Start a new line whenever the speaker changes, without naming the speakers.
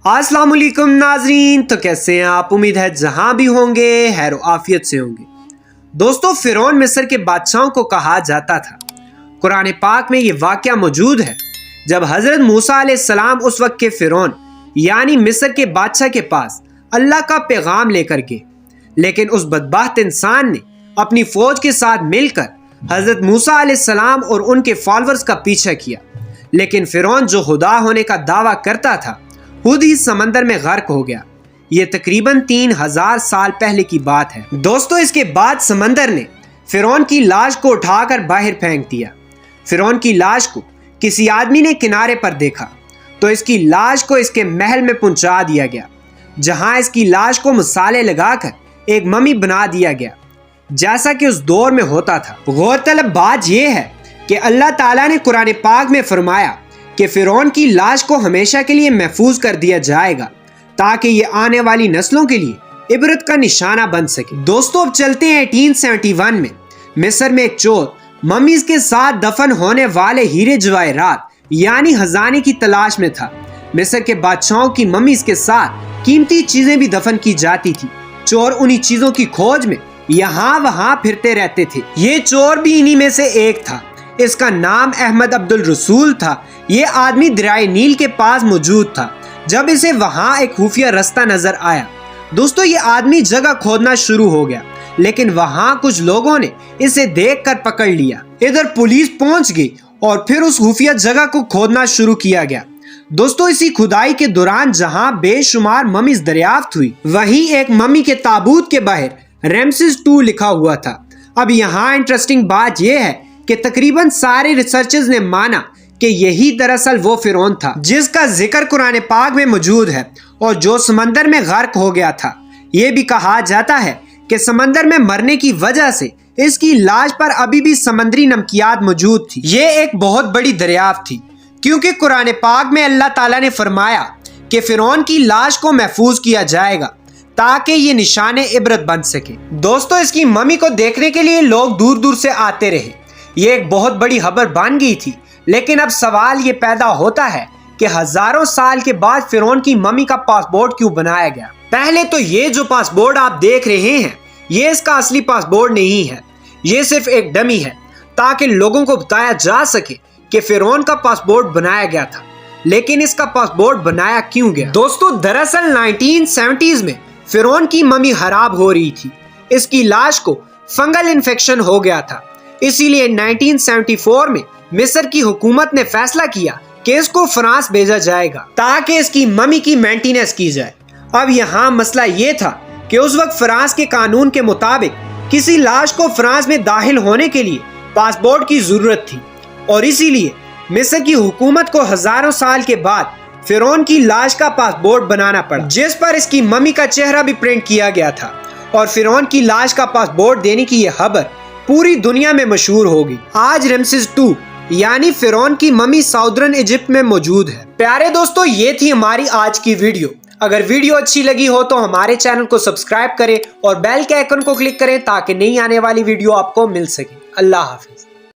अस्सलाम वालेकुम नाजरीन, तो कैसे हैं आप। उम्मीद है जहां भी होंगे खैर आफियत से होंगे। दोस्तों, फिरौन मिस्र के बादशाहों को कहा जाता था। कुरान पाक में ये वाक़या मौजूद है जब हज़रत मूसा अलैहिस्सलाम उस वक्त के फिरौन यानी मिस्र के बादशाह के पास अल्लाह का पैगाम लेकर गए, लेकिन उस बदबख्त इंसान ने अपनी फ़ौज के साथ मिलकर हज़रत मूसा अलैहिस्सलाम और उनके फॉलोअर्स का पीछा किया। लेकिन फिरौन जो खुदा होने का दावा करता था खुद ही समंदर में गर्क हो गया। ये तकरीबन 3000 साल पहले की बात है। दोस्तों, इसके बाद समंदर ने फिरौन की लाश को उठाकर बाहर फेंक दिया। फिरौन की लाश को किसी आदमी ने किनारे पर देखा तो इसकी लाश को इसके महल में पहुंचा दिया गया, जहां इसकी लाश को मसाले लगाकर एक मम्मी बना दिया गया, जैसा कि उस दौर में होता था। गौरतलब बात यह है कि अल्लाह ताला ने कुरान पाक में फरमाया कि फिरौन की लाश को हमेशा के लिए महफूज कर दिया जाएगा ताकि ये आने वाली नस्लों के लिए इबरत का निशाना बन सके। दोस्तों, अब चलते हैं 1871 में। मिस्र में एक चोर मम्मीज के साथ दफन होने वाले हीरे जवाहरात यानी खजाने की तलाश में था। मिस्र के बादशाहों की मम्मीज के साथ कीमती चीजें भी दफन की जाती थी। चोर उन्हीं चीजों की खोज में यहाँ वहाँ फिरते रहते थे। ये चोर भी इन्हीं में से एक था। इसका नाम अहमद अब्दुल रसूल था। ये आदमी दरियाए नील के पास मौजूद था जब इसे वहां एक खुफिया रास्ता नजर आया। दोस्तों, ये आदमी जगह खोदना शुरू हो गया, लेकिन वहां कुछ लोगों ने इसे देखकर पकड़ लिया। इधर पुलिस पहुंच गई और फिर उस खुफिया जगह को खोदना शुरू किया गया। दोस्तों, इसी खुदाई के दौरान जहां बेशुमार मम्मीज दरियाफ्त हुई, वहीं एक मम्मी के ताबूत के बाहर रैमसेस II लिखा हुआ था। अब यहाँ इंटरेस्टिंग बात यह है कि तकरीबन सारे रिसर्चर्स ने माना कि यही दरअसल वो फिरौन था जिसका जिक्र कुरान पाक में मौजूद है और जो समंदर में गर्क हो गया था। ये भी कहा जाता है कि समंदर में मरने की वजह से इसकी लाश पर अभी भी समंदरी नमकियात मौजूद थी। ये एक बहुत बड़ी दरियाफ्त थी, क्योंकि कुरान पाक में अल्लाह ताला ने फरमाया कि फिरौन की लाश को महफूज किया जाएगा ताकि ये निशाने इबरत बन सके। दोस्तों, इसकी मम्मी को देखने के लिए लोग दूर दूर से आते रहे। ये एक बहुत बड़ी खबर बन गई थी। लेकिन अब सवाल ये पैदा होता है कि हजारों साल के बाद फिरौन की मम्मी का पासपोर्ट क्यों बनाया गया। पहले तो ये जो पासपोर्ट आप देख रहे हैं, ये इसका असली पासपोर्ट नहीं है। ये सिर्फ एक डमी है ताकि लोगों को बताया जा सके कि फिरौन का पासपोर्ट बनाया गया था। लेकिन इसका पासपोर्ट बनाया क्यों गया? दोस्तों, दरअसल 1970s में फिरौन की मम्मी खराब हो रही थी। इसकी लाश को फंगल इन्फेक्शन हो गया था। इसीलिए 1974 में मिस्र की हुकूमत ने फैसला किया कि इसको फ्रांस भेजा जाएगा ताकि इसकी मम्मी की मेंटेनेंस की जाए। अब यहाँ मसला ये था कि उस वक्त फ्रांस के कानून के मुताबिक किसी लाश को फ्रांस में दाखिल होने के लिए पासपोर्ट की जरूरत थी और इसीलिए मिस्र की हुकूमत को हजारों साल के बाद फिरौन की लाश का पासपोर्ट बनाना पड़ा, जिस पर इसकी मम्मी का चेहरा भी प्रिंट किया गया था। और फिरौन की लाश का पासपोर्ट देने की यह खबर पूरी दुनिया में मशहूर होगी। आज रैमसेस II यानी फिरौन की मम्मी साउदर्न इजिप्ट में मौजूद है। प्यारे दोस्तों, ये थी हमारी आज की वीडियो। अगर वीडियो अच्छी लगी हो तो हमारे चैनल को सब्सक्राइब करें और बेल के आइकन को क्लिक करें ताकि नई आने वाली वीडियो आपको मिल सके। अल्लाह हाफिज।